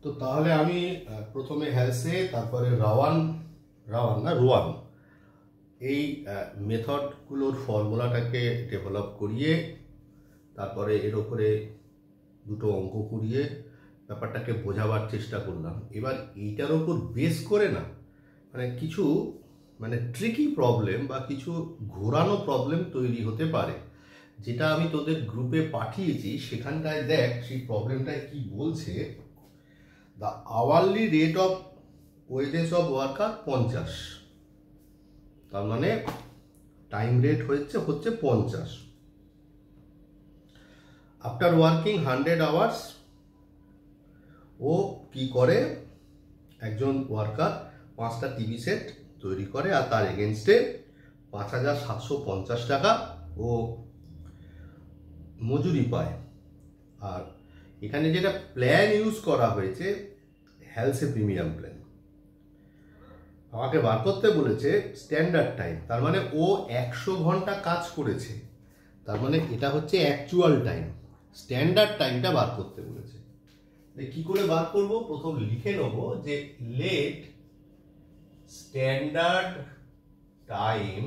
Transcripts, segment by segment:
তো তাহলে আমি প্রথমে হেলসে, তারপরে রোয়ান এই মেথডগুলোর ফর্মুলাটাকে ডেভেলপ করিয়ে, তারপরে এর ওপরে দুটো অঙ্ক করিয়ে ব্যাপারটাকে বোঝাবার চেষ্টা করলাম। এবার এইটার ওপর বেস করে না কিছু ট্রিকি প্রবলেম বা কিছু ঘোরানো প্রবলেম তৈরি হতে পারে, যেটা আমি তোদের গ্রুপে পাঠিয়েছি। সেখানটায় দেখ সেই প্রবলেমটায় কি বলছে। The hourly rate of wages of worker 50, তার মানে টাইম রেট হচ্ছে 50। আফটার ওয়ার্কিং 100 আওয়ার্স, ও কি করে, একজন ওয়ার্কার 5টা টিভি সেট তৈরি করে আর তার এগেনস্টে 5750 টাকা ও মজুরি পায়। আর এখানে যেটা প্ল্যান ইউজ করা হয়েছে হেলসে প্রিমিয়াম প্ল্যান, আমাকে বার করতে বলেছে স্ট্যান্ডার্ড টাইম, তার মানে ও 100 ঘন্টা কাজ করেছে, তার মানে এটা হচ্ছে অ্যাকচুয়াল টাইম। স্ট্যান্ডার্ড টাইমটা বার করতে বলেছে। কি করে বার করব? প্রথম লিখে নেব যে let standard time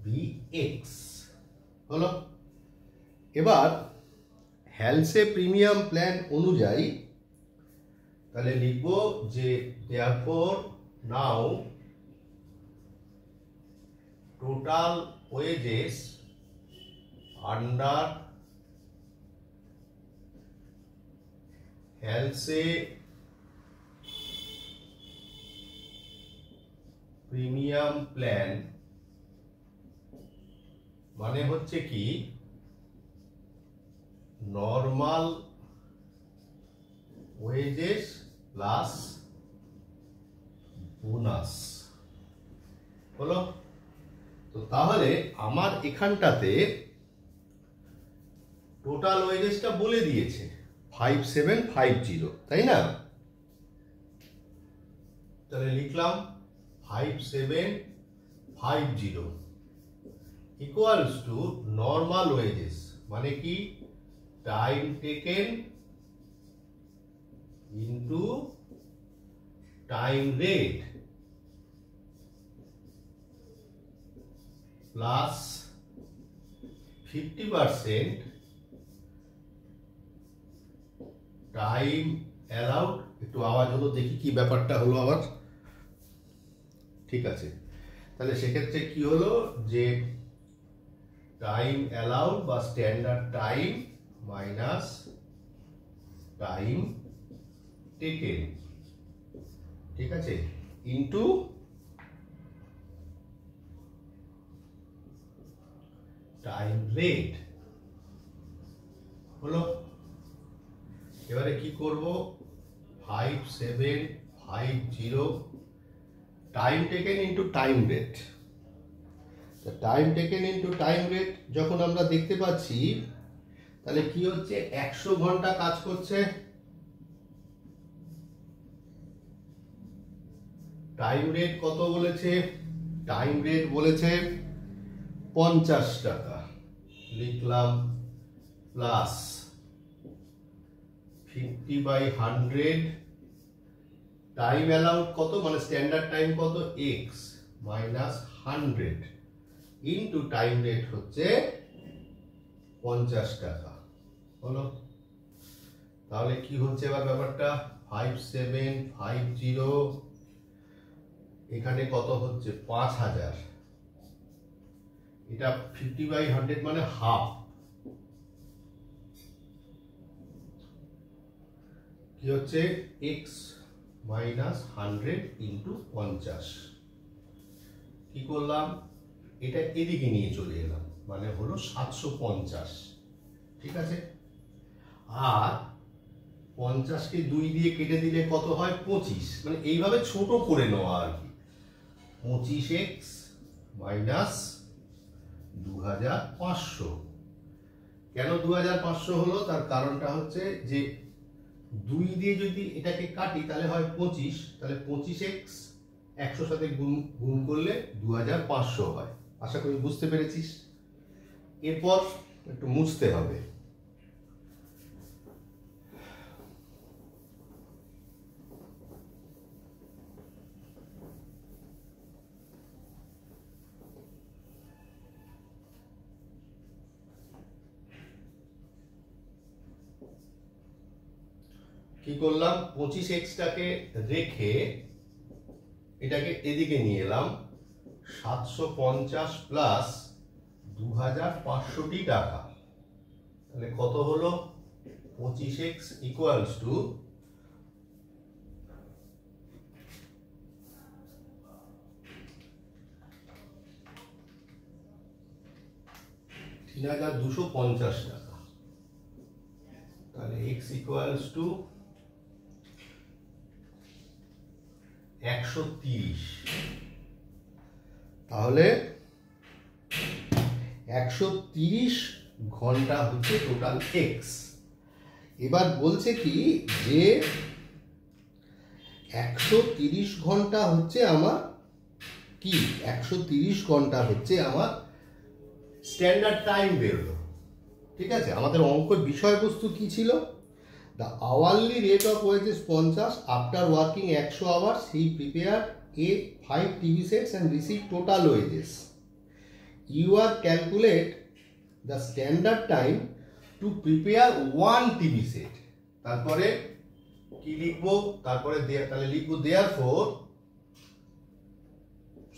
B X হলো। এবার হেলসে প্রিমিয়াম প্ল্যান অনুযায়ী তাহলে লিখব যে therefore now total wages under হেলসে প্রিমিয়াম প্ল্যান মানে হচ্ছে কি নর্মাল ওয়েজেস প্লাস বোনাস হলো। তো তাহলে আমার এখানটাতে টোটাল ওয়েজেসটা বলে দিয়েছে 5750, তাই না? তাহলে লিখলাম 5750 ইকুয়ালস টু নর্মাল ওয়েজেস মানে কি time taken into time rate plus 50% time allowed. একটু আওয়াজ হলো, দেখি কি ব্যাপারটা হলো আবার। ঠিক আছে, তাহলে সেক্ষেত্রে কি হলো যে টাইম অ্যালাউড বা standard time minus time taken, ঠিক আছে, ইনটু টাইম রেট হলো। এবারে কি করব 5750 time taken into time rate. Time taken into time rate যখন আমরা দেখতে পাচ্ছি তাহলে কি হচ্ছে 100 ঘন্টা কাজ করছে, টাইম রেট কত বলেছে? টাইম রেট বলেছে 50 টাকা, লিখলাম প্লাস 50/100 টাইম অ্যালাউড কত মানে স্ট্যান্ডার্ড টাইম কত x minus 100 into time rate হচ্ছে 50 টাকা হলো। তাহলে কি হচ্ছে এবার ব্যাপারটা 5750 এখানে কত হচ্ছে 5000, এটা 50/100 মানে হাফ, কি হচ্ছে x মাইনাস 100 ইন্টু 50। কি করলাম? এটা এদিকে নিয়ে চলে এলাম, মানে হলো 750, ঠিক আছে। আর 50কে 2 দিয়ে কেটে দিলে কত হয়? 25, মানে এইভাবে ছোট করে নেওয়া আর কি। 25x minus 2500। কেন 2500 হলো? তার কারণটা হচ্ছে যে 2 দিয়ে যদি এটাকে কাটি তাহলে হয় 25, তাহলে 25x 100 সাথে গুণ করলে 2500 হয়। আশা করি বুঝতে পেরেছিস। এরপর একটু মুছতে হবে। কি করলাম, 25x-টাকে রেখে এটাকে এদিকে নিয়ে এলাম, 750 প্লাস 2500 টাকা। তাহলে কত হলো, 25x ইকুয়ালস টু 3250 টাকা। তাহলে x ইকুয়ালস টু 130। তাহলে 130 ঘন্টা হচ্ছে টোটাল এক্স। এবার বলছে কি যে 130 ঘন্টা হচ্ছে আমার কি, 130 ঘন্টা হচ্ছে আমার স্ট্যান্ডার্ড টাইম বেরোলো। ঠিক আছে, আমাদের অঙ্কের বিষয়বস্তু কি ছিল, the hourly rate of wages 50, after working 100 hours he prepare a 5 TV sets and receive total wages. You are calculate the standard time to prepare 1 TV set. তারপরে কি লিখবো, তারপরে তাহলে লিখবো therefore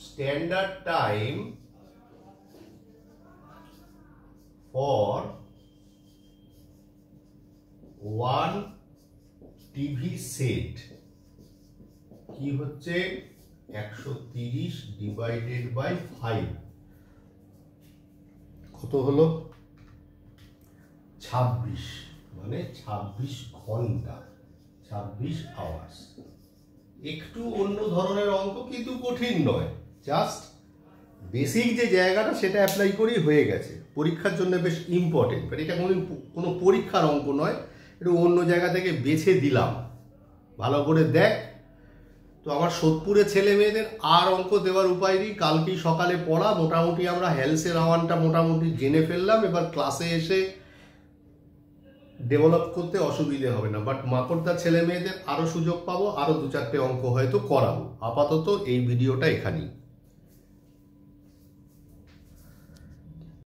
standard time for 1 TV set কি হচ্ছে 130 divided by 5, কত হলো 26, মানে 26 ঘন্টা, 26 আওয়ার্স। একটু অন্য ধরনের অঙ্ক, কিন্তু কঠিন নয়, জাস্ট বেসিক যে জায়গাটা সেটা অ্যাপ্লাই করেই হয়ে গেছে। পরীক্ষার জন্য বেশ ইম্পর্টেন্ট, বাট এটা কোনো পরীক্ষার অঙ্ক নয়, একটু অন্য জায়গা থেকে বেছে দিলাম, ভালো করে দেখ। তো আমার সোদপুরের ছেলে মেয়েদের আর অঙ্ক দেওয়ার উপায় নেই, কালকেই সকালে পড়া, মোটামুটি আমরা হেলসের রাওয়ানটা মোটামুটি জেনে ফেললাম। এবার ক্লাসে এসে ডেভেলপ করতে অসুবিধে হবে না, বাট মাকড়দার ছেলে মেয়েদের আরও সুযোগ পাবো, আরও 2-4টে অঙ্ক হয়তো করাবো। আপাতত এই ভিডিওটা এখানেই।